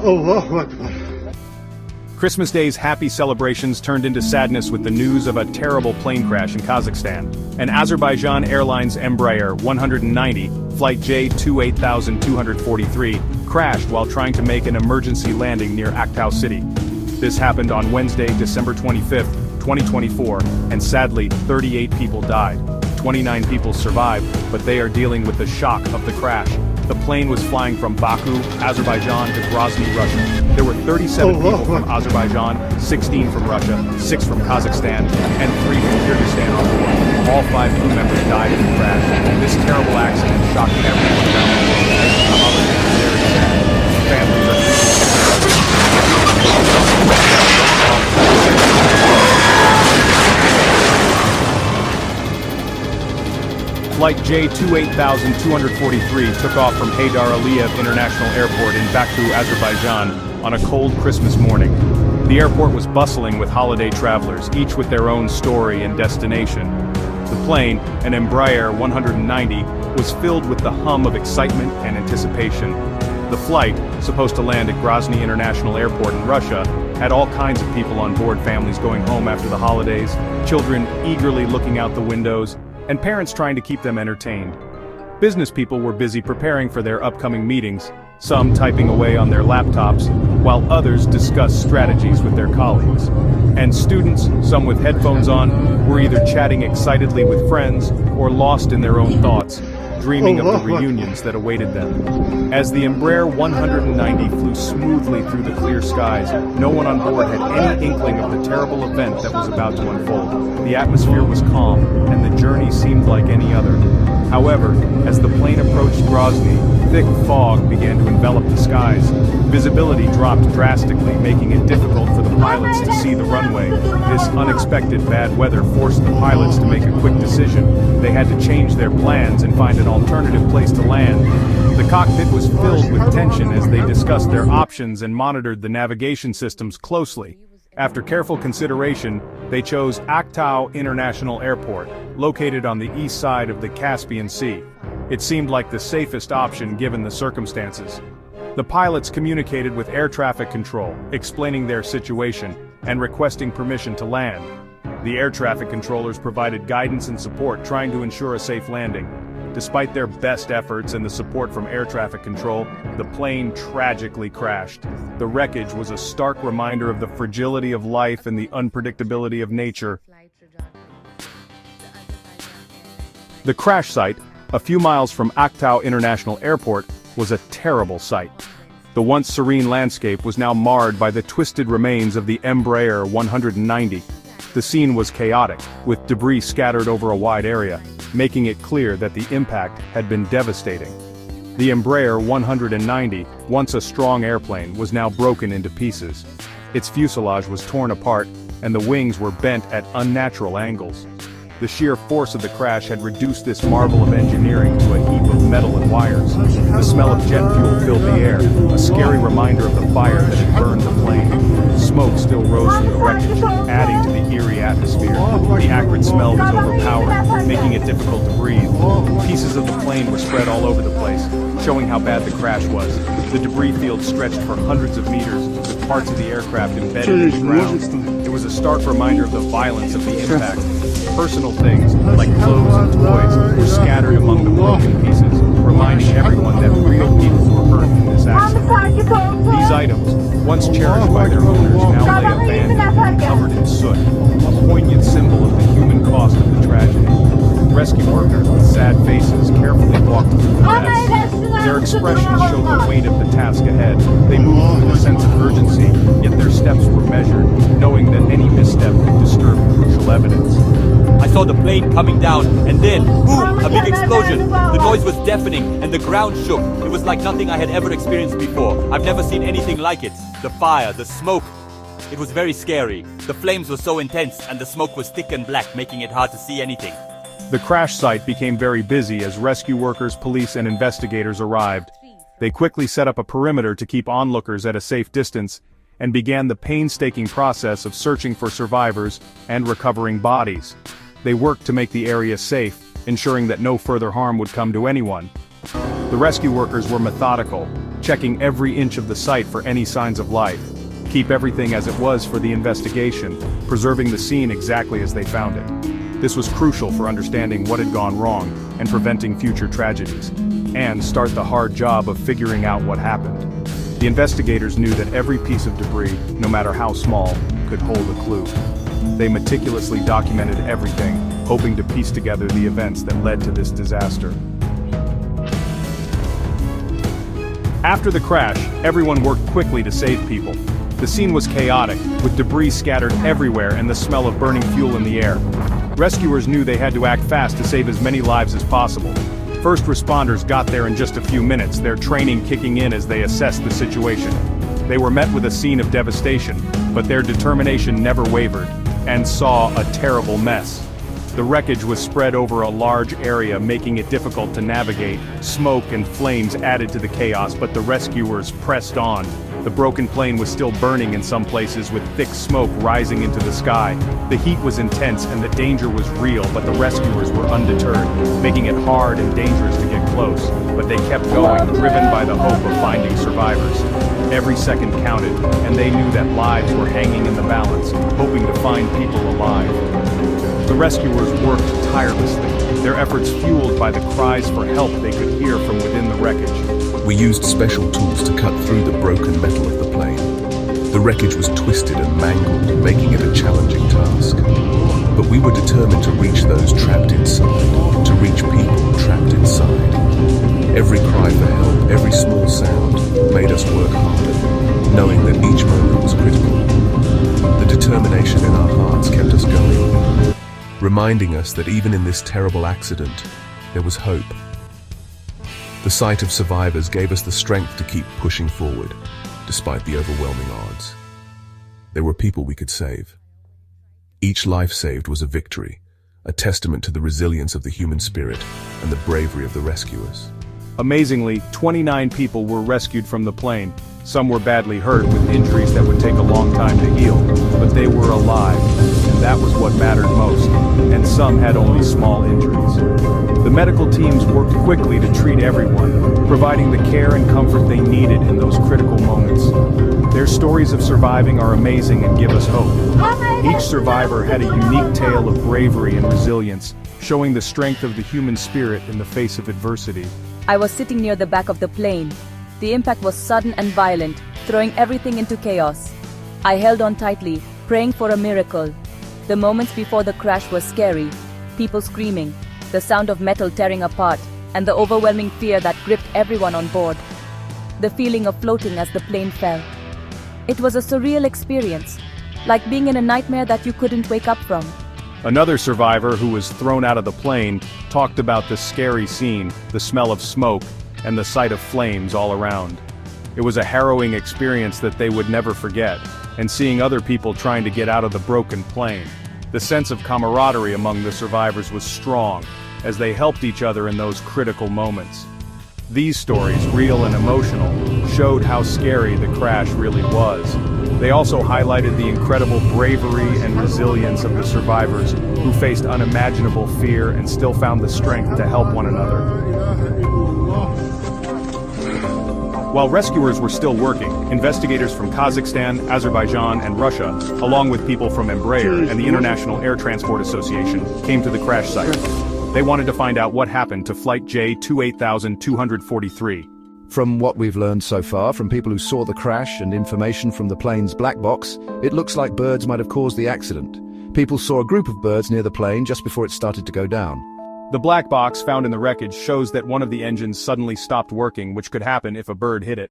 Allahu Akbar. Christmas Day's happy celebrations turned into sadness with the news of a terrible plane crash in Kazakhstan. An Azerbaijan Airlines Embraer 190, Flight J2-8243, crashed while trying to make an emergency landing near Aktau city. This happened on Wednesday, December 25, 2024, and sadly, 38 people died. 29 people survived, but they are dealing with the shock of the crash. The plane was flying from Baku, Azerbaijan to Grozny, Russia. There were 37 people from Azerbaijan, 16 from Russia, 6 from Kazakhstan, and 3 from Kyrgyzstan on board. All 5 crew members died in the crash. This terrible accident shocked everyone around the world. Some others are very sad. Families are Flight J2-8243 took off from Haydar Aliyev International Airport in Baku, Azerbaijan, on a cold Christmas morning. The airport was bustling with holiday travelers, each with their own story and destination. The plane, an Embraer 190, was filled with the hum of excitement and anticipation. The flight, supposed to land at Grozny International Airport in Russia, had all kinds of people on board, families going home after the holidays, children eagerly looking out the windows, and parents trying to keep them entertained. Business people were busy preparing for their upcoming meetings, some typing away on their laptops, while others discussed strategies with their colleagues. And students, some with headphones on, were either chatting excitedly with friends or lost in their own thoughts, dreaming of the reunions that awaited them. As the Embraer 190 flew smoothly through the clear skies, no one on board had any inkling of the terrible event that was about to unfold. The atmosphere was calm, and the journey seemed like any other. However, as the plane approached Grozny, thick fog began to envelop the skies. Visibility dropped drastically, making it difficult for the pilots to see the runway. This unexpected bad weather forced the pilots to make a quick decision. They had to change their plans and find an alternative place to land. The cockpit was filled with tension as they discussed their options and monitored the navigation systems closely. After careful consideration, they chose Aktau International Airport, located on the east side of the Caspian Sea. It seemed like the safest option given the circumstances. The pilots communicated with air traffic control, explaining their situation and requesting permission to land. The air traffic controllers provided guidance and support, trying to ensure a safe landing. Despite their best efforts and the support from air traffic control, the plane tragically crashed. The wreckage was a stark reminder of the fragility of life and the unpredictability of nature. The crash site, a few miles from Aktau International Airport, was a terrible sight. The once serene landscape was now marred by the twisted remains of the Embraer 190. The scene was chaotic, with debris scattered over a wide area, making it clear that the impact had been devastating. The Embraer 190, once a strong airplane, was now broken into pieces. Its fuselage was torn apart, and the wings were bent at unnatural angles. The sheer force of the crash had reduced this marvel of engineering to a heap of metal and wires. The smell of jet fuel filled the air, a scary reminder of the fire that had burned the plane. Smoke still rose from the wreckage, adding to the eerie atmosphere. The acrid smell was overpowering, making it difficult to breathe. Pieces of the plane were spread all over the place, showing how bad the crash was. The debris field stretched for hundreds of meters, with parts of the aircraft embedded in the ground. It was a stark reminder of the violence of the impact. Personal things, like clothes and toys, were scattered among the broken pieces, reminding everyone that real people were hurt in this accident. These items, once cherished by their owners, now lay abandoned and covered in soot, a poignant symbol of the human cost of the tragedy. Rescue workers with sad faces carefully walked through the mess. Their expressions showed the weight of the task ahead. They moved with a sense of urgency, yet their steps were measured, knowing that any misstep could disturb crucial evidence. I saw the plane coming down, and then, boom, a big explosion. The noise was deafening, and the ground shook. It was like nothing I had ever experienced before. I've never seen anything like it. The fire, the smoke. It was very scary. The flames were so intense, and the smoke was thick and black, making it hard to see anything. The crash site became very busy as rescue workers, police, and investigators arrived. They quickly set up a perimeter to keep onlookers at a safe distance, and began the painstaking process of searching for survivors and recovering bodies. They worked to make the area safe, ensuring that no further harm would come to anyone. The rescue workers were methodical, checking every inch of the site for any signs of life. Keep everything as it was for the investigation, preserving the scene exactly as they found it. This was crucial for understanding what had gone wrong and preventing future tragedies, and start the hard job of figuring out what happened. The investigators knew that every piece of debris, no matter how small, could hold a clue. They meticulously documented everything, hoping to piece together the events that led to this disaster. After the crash, everyone worked quickly to save people. The scene was chaotic, with debris scattered everywhere and the smell of burning fuel in the air. Rescuers knew they had to act fast to save as many lives as possible. First responders got there in just a few minutes, their training kicking in as they assessed the situation. They were met with a scene of devastation, but their determination never wavered, and saw a terrible mess. The wreckage was spread over a large area, making it difficult to navigate. Smoke and flames added to the chaos, but the rescuers pressed on. The broken plane was still burning in some places, with thick smoke rising into the sky. The heat was intense and the danger was real, but the rescuers were undeterred, making it hard and dangerous to get close. But they kept going, driven by the hope of finding survivors. Every second counted, and they knew that lives were hanging in the balance, hoping to find people alive. The rescuers worked tirelessly, their efforts fueled by the cries for help they could hear from within the wreckage. We used special tools to cut through the broken metal of the plane. The wreckage was twisted and mangled, making it a challenging task. But we were determined to reach those trapped inside, to reach people trapped inside. Every cry for help, every small sound, made us work harder, knowing that each moment was critical. The determination in our hearts kept us going, reminding us that even in this terrible accident, there was hope. The sight of survivors gave us the strength to keep pushing forward, despite the overwhelming odds. There were people we could save. Each life saved was a victory, a testament to the resilience of the human spirit and the bravery of the rescuers. Amazingly, 29 people were rescued from the plane. Some were badly hurt with injuries that would take a long time to heal, but they were alive, and that was what mattered most, and some had only small injuries. The medical teams worked quickly to treat everyone, providing the care and comfort they needed in those critical moments. Their stories of surviving are amazing and give us hope. Each survivor had a unique tale of bravery and resilience, showing the strength of the human spirit in the face of adversity. I was sitting near the back of the plane. The impact was sudden and violent, throwing everything into chaos. I held on tightly, praying for a miracle. The moments before the crash were scary. People screaming, the sound of metal tearing apart, and the overwhelming fear that gripped everyone on board. The feeling of floating as the plane fell. It was a surreal experience, like being in a nightmare that you couldn't wake up from. Another survivor who was thrown out of the plane talked about the scary scene, the smell of smoke, and the sight of flames all around. It was a harrowing experience that they would never forget, and seeing other people trying to get out of the broken plane. The sense of camaraderie among the survivors was strong, as they helped each other in those critical moments. These stories, real and emotional, showed how scary the crash really was. They also highlighted the incredible bravery and resilience of the survivors who faced unimaginable fear and still found the strength to help one another. While rescuers were still working, investigators from Kazakhstan, Azerbaijan, and Russia, along with people from Embraer and the International Air Transport Association, came to the crash site. They wanted to find out what happened to Flight J2-8243. From what we've learned so far from people who saw the crash and information from the plane's black box, it looks like birds might have caused the accident. People saw a group of birds near the plane just before it started to go down. The black box found in the wreckage shows that one of the engines suddenly stopped working, which could happen if a bird hit it.